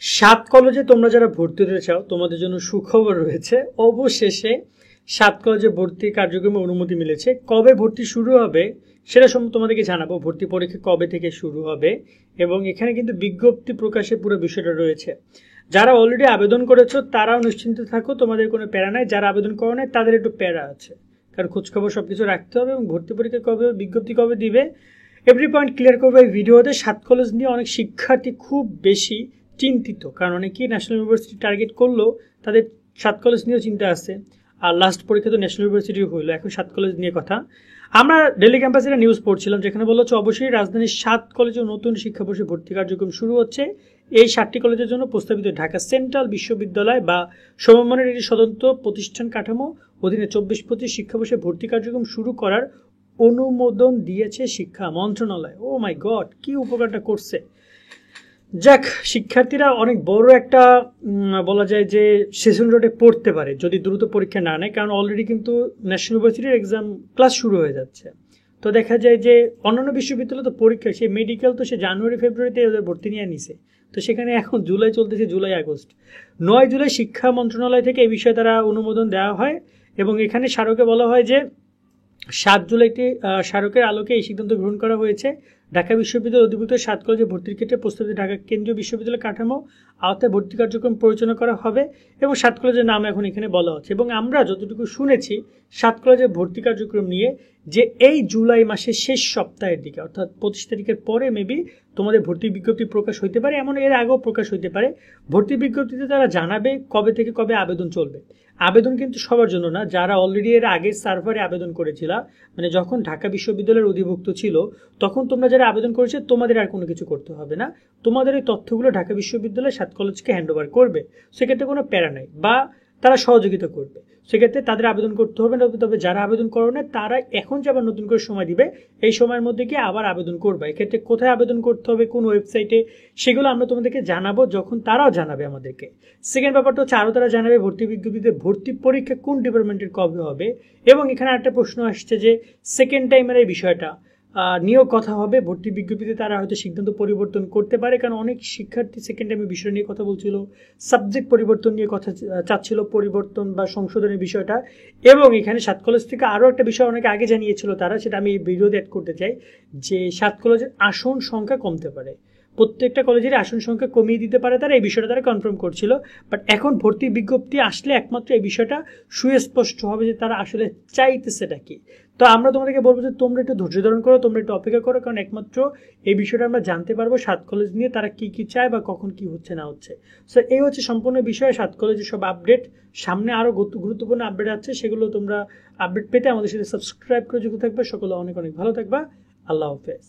সাত কলেজে তোমরা যারা ভর্তি হতে চাও তোমাদের জন্য সুখবর রয়েছে। অবশেষে সাত কলেজে ভর্তি কার্যক্রমে অনুমতি মিলেছে। কবে ভর্তি শুরু হবে সেটা সম্বন্ধে তোমাদেরকে জানাবো। ভর্তি পরীক্ষা কবে থেকে শুরু হবে এবং এখানে কিন্তু বিজ্ঞপ্তি প্রকাশের পুরো বিষয়টা রয়েছে। যারা অলরেডি আবেদন করেছো তারাও নিশ্চিন্ত থাকো, তোমাদের কোনো প্যারা নাই। যারা আবেদন করো নাই তাদের একটু প্যারা আছে, কারণ খোঁজখবর সবকিছু রাখতে হবে এবং ভর্তি পরীক্ষা কবে, বিজ্ঞপ্তি কবে দিবে, এভরি পয়েন্ট ক্লিয়ার করবো এই ভিডিওতে। সাত কলেজ নিয়ে অনেক শিক্ষার্থী খুব বেশি চিন্তিত, কারণ অনেকেই ন্যাশনাল ইউনিভার্সিটি টার্গেট করলো, তাদের সাত কলেজ নিয়েও চিন্তা আছে। আর লাস্ট পরীক্ষা তো ন্যাশনাল ইউনিভার্সিটি হইলো, এখন সাত কলেজ নিয়ে কথা। আমরা ডেলি ক্যাম্পাসে একটা নিউজ পড়ছিলাম যেখানে বলা হচ্ছে অবশ্যই রাজধানীর সাত কলেজে নতুন শিক্ষাবর্ষে ভর্তি কার্যক্রম শুরু হচ্ছে। এই 7টি কলেজের জন্য প্রস্তাবিত ঢাকা সেন্ট্রাল বিশ্ববিদ্যালয় বা সমমানের একটি স্বতন্ত্র প্রতিষ্ঠান কাঠামো অধীনে 24-25 শিক্ষাবর্ষে ভর্তি কার্যক্রম শুরু করার অনুমোদন দিয়েছে শিক্ষা মন্ত্রণালয়। ও মাই গড, কি উপকারটা করছে। যাক, শিক্ষার্থীরা অনেক বড় একটা বলা যায় যে সেশন জটে পড়তে পারে যদি দ্রুত পরীক্ষা না নেয়, কারণ অলরেডি কিন্তু ন্যাশনাল ইউনিভার্সিটির এক্সাম ক্লাস শুরু হয়ে যাচ্ছে। তো দেখা যায় যে অন্যান্য বিশ্ববিদ্যালয় তো পরীক্ষা, সে মেডিকেল তো সে জানুয়ারি ফেব্রুয়ারিতে ওদের ভর্তি নিয়ে নিছে, তো সেখানে এখন জুলাই চলতেছে, জুলাই আগস্ট। 9 জুলাই শিক্ষা মন্ত্রণালয় থেকে এই বিষয়ে তারা অনুমোদন দেওয়া হয় এবং এখানে স্মারকে বলা হয় যে 7 জুলাইতে স্মারকের আলোকে এই সিদ্ধান্ত গ্রহণ করা হয়েছে। ঢাকা বিশ্ববিদ্যালয় অধিভুক্ত 7 কলেজে ভর্তির ক্ষেত্রে প্রস্তাবিত ঢাকা কেন্দ্রীয় বিশ্ববিদ্যালয় কাঠামো আওতায় ভর্তি কার্যক্রম পরিচালনা করা হবে এবং 7 কলেজের নাম এখন এখানে বলা হচ্ছে। এবং আমরা যতটুকু শুনেছি 7 কলেজে ভর্তি কার্যক্রম নিয়ে যে এই জুলাই মাসের শেষ সপ্তাহের দিকে, অর্থাৎ 25 তারিখের পরে মেবি তোমাদের ভর্তি বিজ্ঞপ্তি প্রকাশ হইতে পারে, এমন এর আগেও প্রকাশ হইতে পারে। ভর্তি বিজ্ঞপ্তিতে তারা জানাবে কবে থেকে কবে আবেদন চলবে। আবেদন কিন্তু সবার জন্য না, যারা অলরেডি এর আগে সার্ভারে আবেদন করেছিল, মানে যখন ঢাকা বিশ্ববিদ্যালয়ের অধিভুক্ত ছিল তখন তোমরা যারা আবেদন করেছে তোমাদের আর কোনো কিছু করতে হবে না। তোমাদের এই তথ্যগুলো ঢাকা বিশ্ববিদ্যালয় 7 কলেজকে হ্যান্ড ওভার করবে, সেক্ষেত্রে কোনো প্যারা নাই, বা তারা সহযোগিতা করবে, সেক্ষেত্রে তাদের আবেদন করতে হবে না। তবে যারা আবেদন করো না তারা এখন যে আবার নতুন করে সময় দিবে, এই সময়ের মধ্যে গিয়ে আবার আবেদন করবে। এক্ষেত্রে কোথায় আবেদন করতে হবে, কোন ওয়েবসাইটে, সেগুলো আমরা তোমাদেরকে জানাবো যখন তারাও জানাবে আমাদেরকে। সেকেন্ড ব্যাপারটা হচ্ছে আরও তারা জানাবে ভর্তি বিজ্ঞপ্তিতে ভর্তি পরীক্ষা কোন ডিপার্টমেন্টের কবে হবে। এবং এখানে একটা প্রশ্ন আসছে যে সেকেন্ড টাইমের এই বিষয়টা নিয়েও কথা হবে। ভর্তি বিজ্ঞপ্তিতে তারা হয়তো সিদ্ধান্ত পরিবর্তন করতে পারে, কারণ অনেক শিক্ষার্থী সেকেন্ড টাইমের বিষয় নিয়ে কথা বলছিল, সাবজেক্ট পরিবর্তন নিয়ে কথা চাচ্ছিল, পরিবর্তন বা সংশোধনের বিষয়টা। এবং এখানে 7 কলেজ থেকে আরও একটা বিষয় অনেক আগে জানিয়েছিল তারা, সেটা আমি ভিডিওতে অ্যাড করতে চাই, যে 7 কলেজের আসন সংখ্যা কমতে পারে, প্রত্যেকটা কলেজের আসন সংখ্যা কমিয়ে দিতে পারে তারা, এই বিষয়টা তারা কনফার্ম করছিল। বাট এখন ভর্তি বিজ্ঞপ্তি আসলে একমাত্র এই বিষয়টা সুস্পষ্ট হবে যে তারা আসলে চাইতেছেটা কি। তো আমরা তোমাদেরকে বলবো যে তোমরা একটু ধৈর্য ধারণ করো, তোমরা একটু অপেক্ষা করো, কারণ একমাত্র এই বিষয়টা আমরা জানতে পারবো 7 কলেজ নিয়ে তারা কি কি চায় বা কখন কি হচ্ছে না হচ্ছে। সো এই হচ্ছে সম্পূর্ণ বিষয় 7 কলেজের সব আপডেট। সামনে আরও গুরুত্বপূর্ণ আপডেট আছে, সেগুলো তোমরা আপডেট পেতে আমাদের সাথে সাবস্ক্রাইব করে যুক্ত থাকবে। সকলে অনেক অনেক ভালো থাকবা। আল্লাহ হাফেজ।